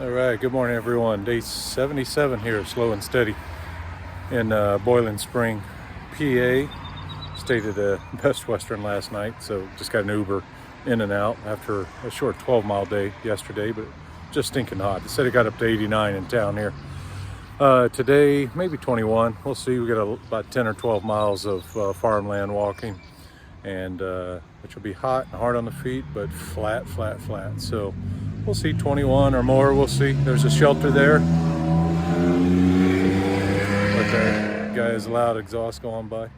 All right, good morning everyone. Day 77 here, slow and steady in Boiling Spring, PA. Stayed at Best Western last night, so just got an Uber in and out after a short 12-mile day yesterday, but just stinking hot. They said it got up to 89 in town here. Today, maybe 21. We'll see. We got about 10 or 12 miles of farmland walking, and which will be hot and hard on the feet, but flat. So we'll see, 21 or more. We'll see. There's a shelter there. Let that guy's loud exhaust go on by.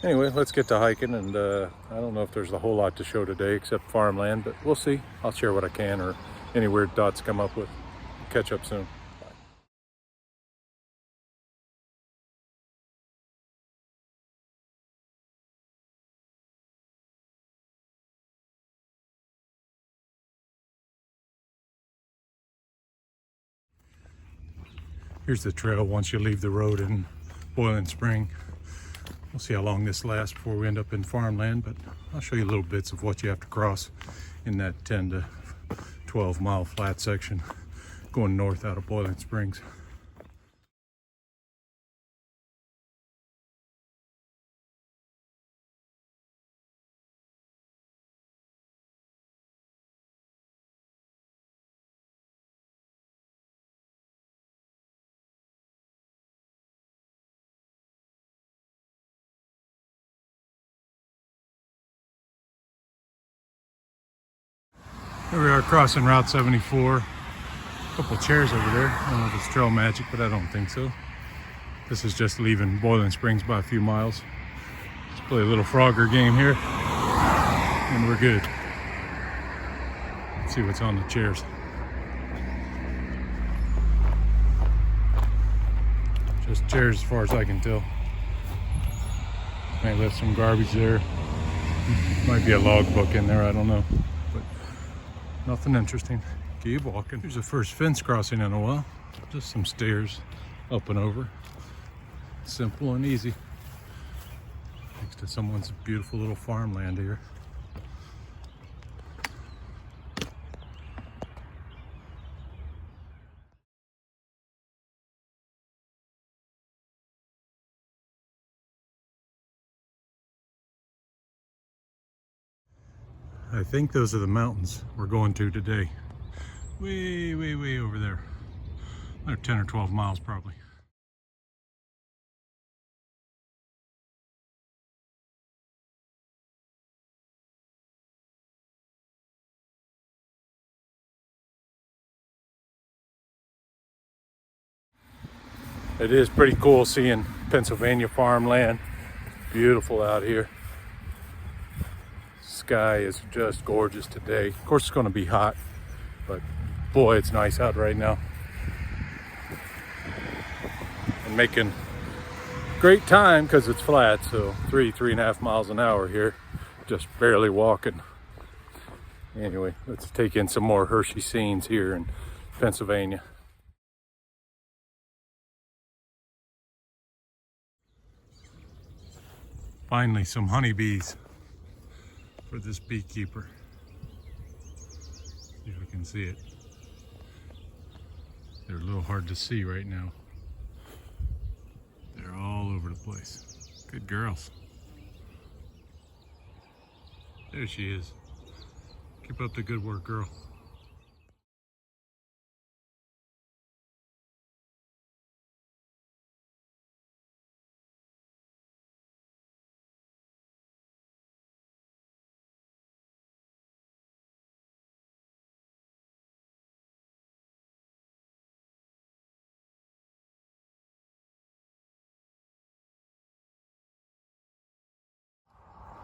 Anyway, let's get to hiking, and I don't know if there's a whole lot to show today except farmland, but we'll see. I'll share what I can or any weird thoughts come up with. Catch up soon. Here's the trail once you leave the road in Boiling Spring. We'll see how long this lasts before we end up in farmland, but I'll show you little bits of what you have to cross in that 10 to 12 mile flat section going north out of Boiling Springs. Here we are crossing Route 74. A couple chairs over there. I don't know if it's trail magic, but I don't think so. This is just leaving Boiling Springs by a few miles. Let's play a little Frogger game here, and we're good. Let's see what's on the chairs. Just chairs as far as I can tell. May left some garbage there. Might be a logbook in there, I don't know. Nothing interesting. Keep walking. Here's the first fence crossing in a while. Just some stairs up and over. Simple and easy. Next to someone's beautiful little farmland here. I think those are the mountains we're going to today. Way over there. They're 10 or 12 miles probably. It is pretty cool seeing Pennsylvania farmland. Beautiful out here. Sky is just gorgeous today. Of course it's going to be hot, but boy, it's nice out right now. I'm making great time because it's flat, so 3.5 miles an hour here, just barely walking. Anyway, let's take in some more Hershey scenes here in Pennsylvania. Finally, some honeybees for this beekeeper. See if we can see it. They're a little hard to see right now. They're all over the place. Good girls. There she is. Keep up the good work, girl.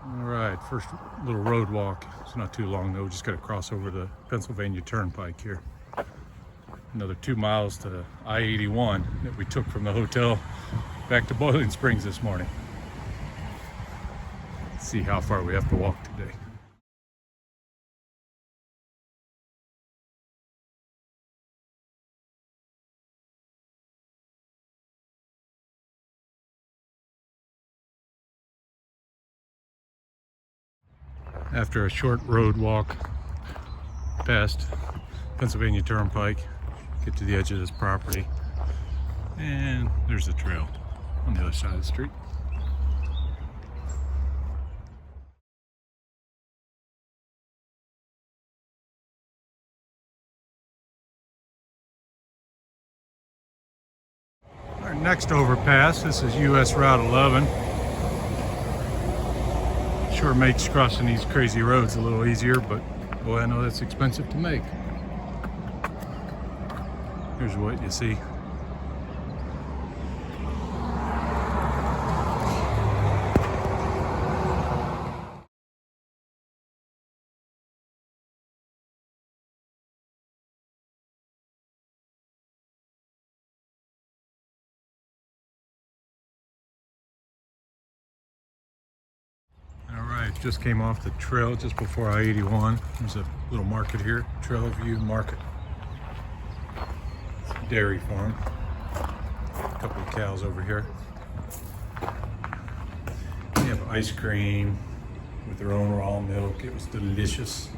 All right, first little road walk. It's not too long though. We just got to cross over the Pennsylvania Turnpike here. Another 2 miles to I-81 that we took from the hotel back to Boiling Springs this morning. Let's see how far we have to walk today. After a short road walk past Pennsylvania Turnpike, Get to the edge of this property, and there's the trail on the other side of the street. Our next overpass, this is US Route 11. Sure makes crossing these crazy roads a little easier, but boy, I know that's expensive to make. Here's what you see. All right, just came off the trail just before I-81. There's a little market here, Trail View Market. Dairy farm. A couple of cows over here. They have ice cream with their own raw milk. It was delicious.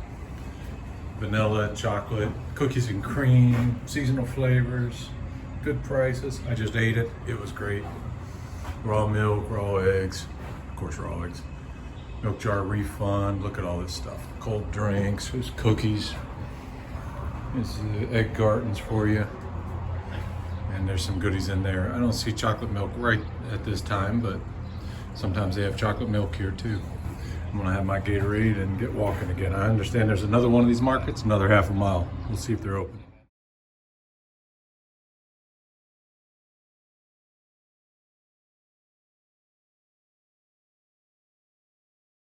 Vanilla, chocolate, cookies and cream, seasonal flavors, good prices. I just ate it. It was great. Raw milk, raw eggs. Of course, raw eggs. Milk jar refund. Look at all this stuff. Cold drinks. There's cookies. There's the egg gardens for you. And there's some goodies in there. I don't see chocolate milk right at this time, but sometimes they have chocolate milk here too. I'm gonna have my Gatorade and get walking again. I understand there's another one of these markets, another half a mile. We'll see if they're open.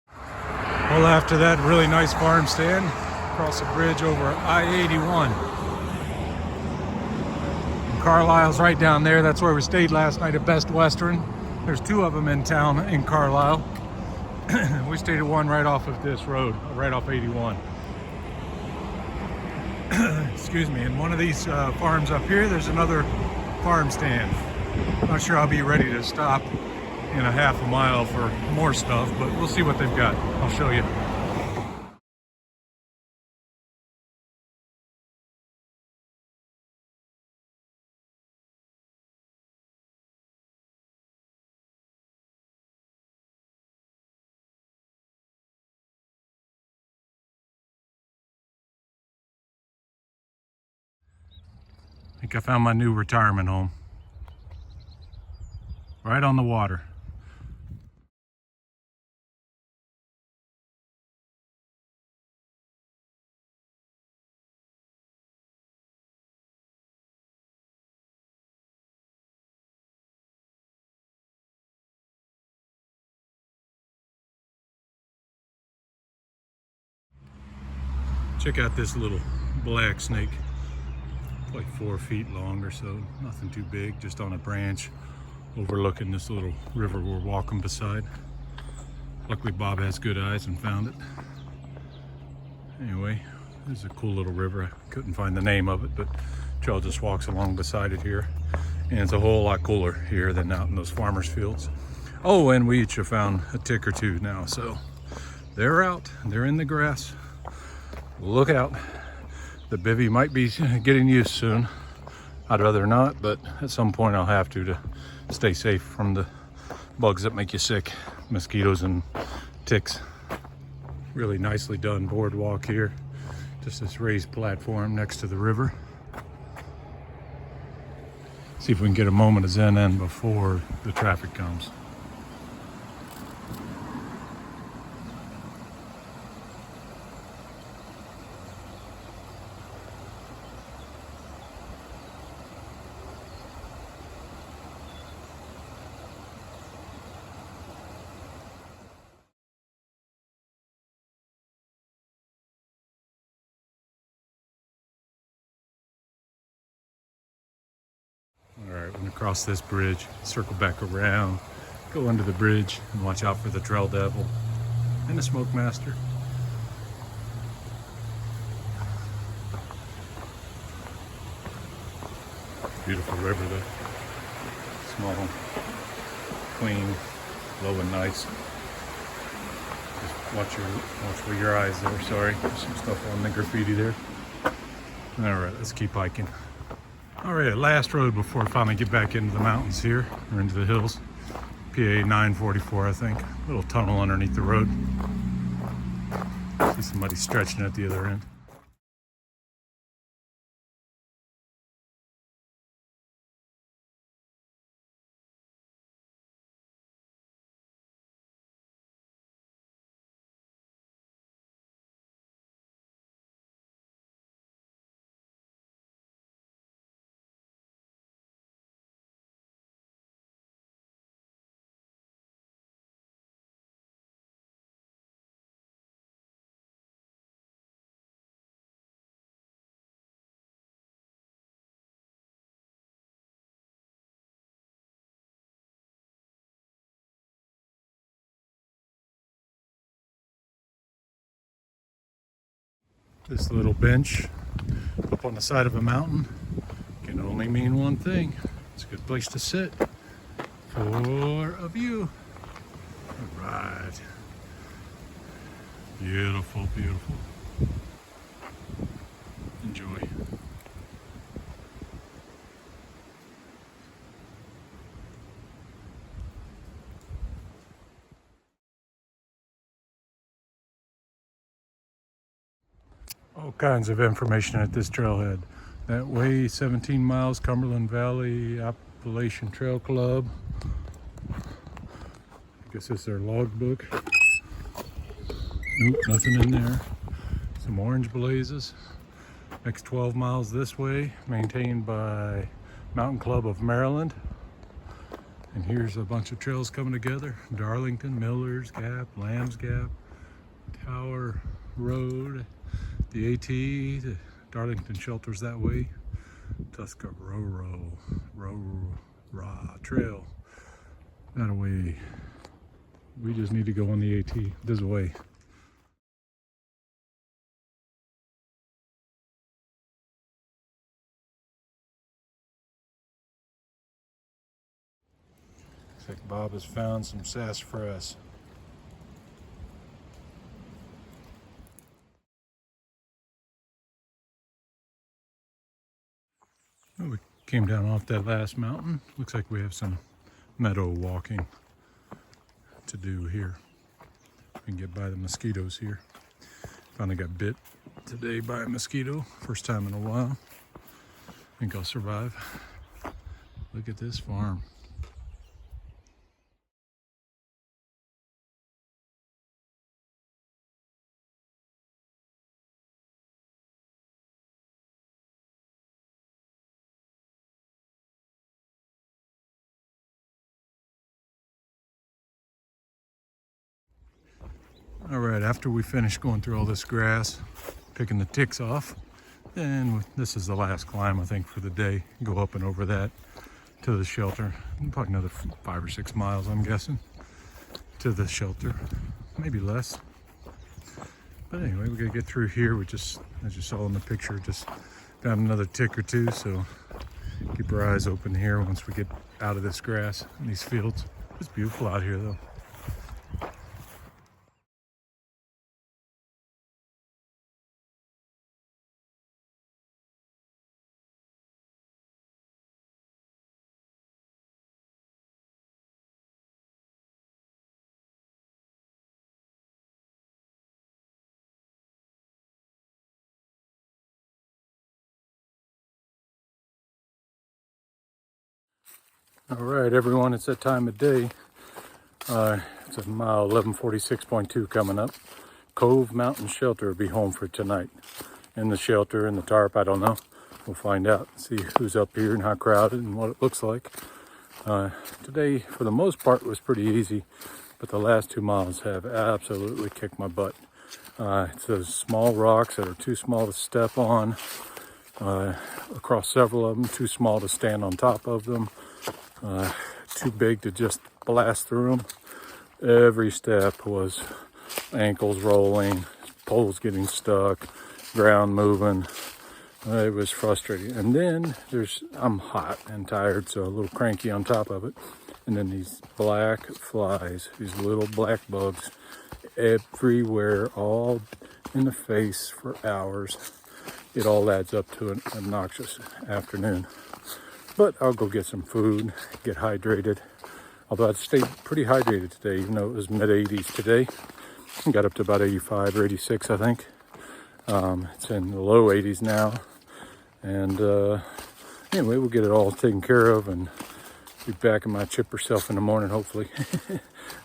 Well, after that really nice farm stand, across the bridge over I-81. Carlisle's right down there. That's where we stayed last night at Best Western. There's two of them in town in Carlisle. We stayed at one right off of this road, right off 81. Excuse me. And one of these farms up here, there's another farm stand. Not sure I'll be ready to stop in a half a mile for more stuff, but we'll see what they've got. I'll show you. I think I found my new retirement home. Right on the water. Check out this little black snake. Like 4 feet long or so, nothing too big, just on a branch overlooking this little river we're walking beside. Luckily Bob has good eyes and found it. Anyway, this is a cool little river. I couldn't find the name of it, but trail just walks along beside it here. And it's a whole lot cooler here than out in those farmers' fields. Oh, and we each have found a tick or two now, so they're out, they're in the grass. Look out. The bivvy might be getting used soon. I'd rather not, but at some point I'll have to stay safe from the bugs that make you sick, mosquitoes and ticks. Really nicely done boardwalk here. Just this raised platform next to the river. See if we can get a moment of zen in before the traffic comes. All right, we're gonna cross this bridge, circle back around, go under the bridge, and watch out for the trail devil and the smoke master. Beautiful river though. Small, clean, low and nice. Just watch for your eyes there, sorry. There's some stuff on the graffiti there. All right, let's keep hiking. All right, last road before I finally get back into the mountains here, or into the hills. PA 944, I think. Little tunnel underneath the road. See somebody stretching at the other end. This little bench up on the side of a mountain can only mean one thing. It's a good place to sit for a view. All right. Beautiful, beautiful. Enjoy. All kinds of information at this trailhead. That way, 17 miles, Cumberland Valley Appalachian Trail Club. I guess it's their logbook. Nope, nothing in there. Some orange blazes. Next 12 miles this way, maintained by Mountain Club of Maryland. And here's a bunch of trails coming together. Darlington, Miller's Gap, Lamb's Gap, Tower Road, the AT, the Darlington Shelters that way, Tuscarora Trail that way. We just need to go on the AT this way. Looks like Bob has found some sassafras. We came down off that last mountain. Looks like we have some meadow walking to do here. We can get by the mosquitoes here. Finally got bit today by a mosquito. First time in a while. Think I'll survive. Look at this farm. All right, after we finish going through all this grass, picking the ticks off, then this is the last climb, I think, for the day. Go up and over that to the shelter. Probably another 5 or 6 miles, I'm guessing, to the shelter. Maybe less. But anyway, we gotta get through here. We just, as you saw in the picture, just found another tick or two, so keep our eyes open here once we get out of this grass in these fields. It's beautiful out here, though. All right, everyone, it's that time of day. It's a mile 1146.2 coming up. Cove Mountain Shelter will be home for tonight. In the shelter, in the tarp, I don't know. We'll find out, see who's up here and how crowded and what it looks like. Today, for the most part, was pretty easy, but the last 2 miles have absolutely kicked my butt. It's those small rocks that are too small to step on, across several of them, too small to stand on top of them. Too big to just blast through them. Every step was ankles rolling, poles getting stuck, ground moving. It was frustrating. And then I'm hot and tired, so a little cranky on top of it. And then these black flies, these little black bugs everywhere, all in the face for hours. it all adds up to an obnoxious afternoon. But I'll go get some food, get hydrated. Although I stayed pretty hydrated today, even though it was mid-80s today. Got up to about 85 or 86, I think. It's in the low 80s now. And anyway, we'll get it all taken care of and be back in my chipper self in the morning, hopefully.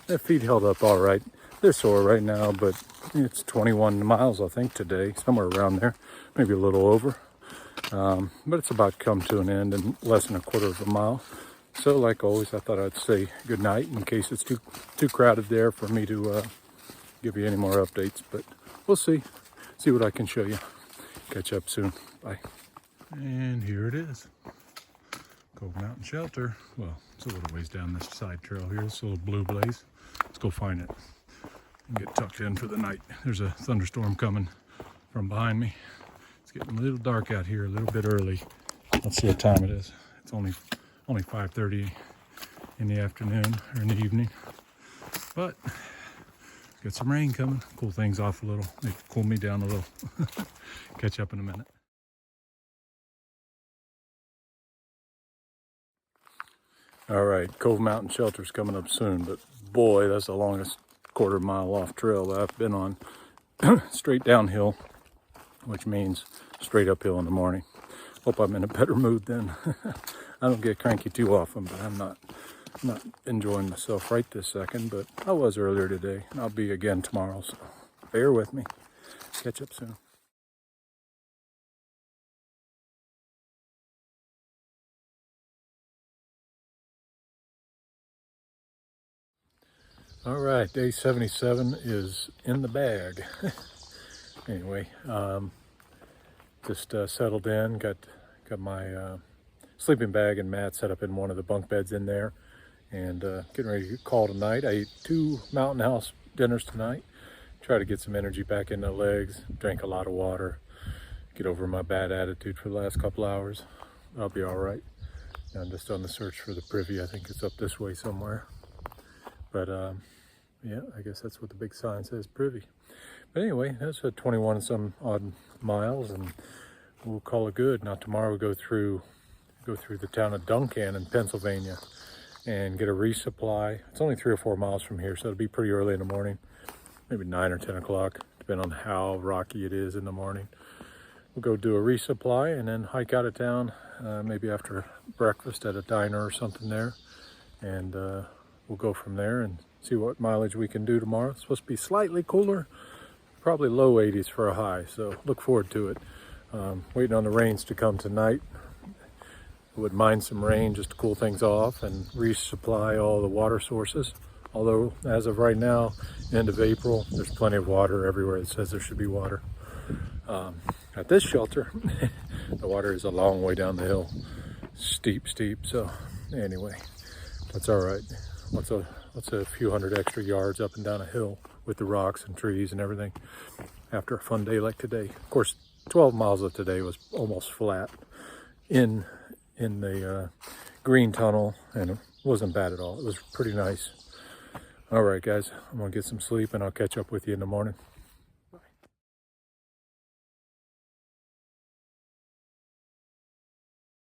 That feet held up all right. They're sore right now, but it's 21 miles, I think, today, somewhere around there, maybe a little over. But it's about come to an end in less than a quarter of a mile. So, like always, I thought I'd say good night in case it's too crowded there for me to give you any more updates. But we'll see what I can show you. Catch up soon. Bye. And here it is. Cove Mountain Shelter. Well, it's a little ways down this side trail here. This little blue blaze. Let's go find it and get tucked in for the night. There's a thunderstorm coming from behind me. It's getting a little dark out here, a little bit early. Let's see what time it is. It's only 5:30 in the afternoon or in the evening. But got some rain coming. Cool things off a little. They cool me down a little. Catch up in a minute. All right, Cove Mountain Shelter's coming up soon, but boy, that's the longest quarter mile off trail that I've been on. Straight downhill, which means straight uphill in the morning. Hope I'm in a better mood then. I don't get cranky too often, but I'm not enjoying myself right this second, but I was earlier today, and I'll be again tomorrow, so bear with me. Catch up soon. All right, day 77 is in the bag. Anyway, just settled in, got my sleeping bag and mat set up in one of the bunk beds in there, and getting ready to call tonight. I ate 2 Mountain House dinners tonight. Try to get some energy back in the legs, drank a lot of water, get over my bad attitude for the last couple hours. I'll be all right. I'm just on the search for the privy. I think it's up this way somewhere. But yeah, I guess that's what the big sign says, privy. But anyway, that's 21 and some odd miles, and we'll call it good. Now tomorrow we'll go through the town of Duncan in Pennsylvania and get a resupply. It's only 3 or 4 miles from here, so it'll be pretty early in the morning, maybe 9 or 10 o'clock, depending on how rocky it is in the morning. We'll go do a resupply and then hike out of town, maybe after breakfast at a diner or something there, and we'll go from there and see what mileage we can do tomorrow. It's supposed to be slightly cooler, probably low 80s for a high, so look forward to it. Waiting on the rains to come tonight. Wouldn't mind some rain just to cool things off and resupply all the water sources. Although, as of right now, end of April, there's plenty of water everywhere. It says there should be water. At this shelter, the water is a long way down the hill. Steep. So anyway, that's all right. What's a few hundred extra yards up and down a hill with the rocks and trees and everything after a fun day like today. Of course, 12 miles of today was almost flat in the green tunnel, and it wasn't bad at all. It was pretty nice. All right, guys, I'm gonna get some sleep and I'll catch up with you in the morning.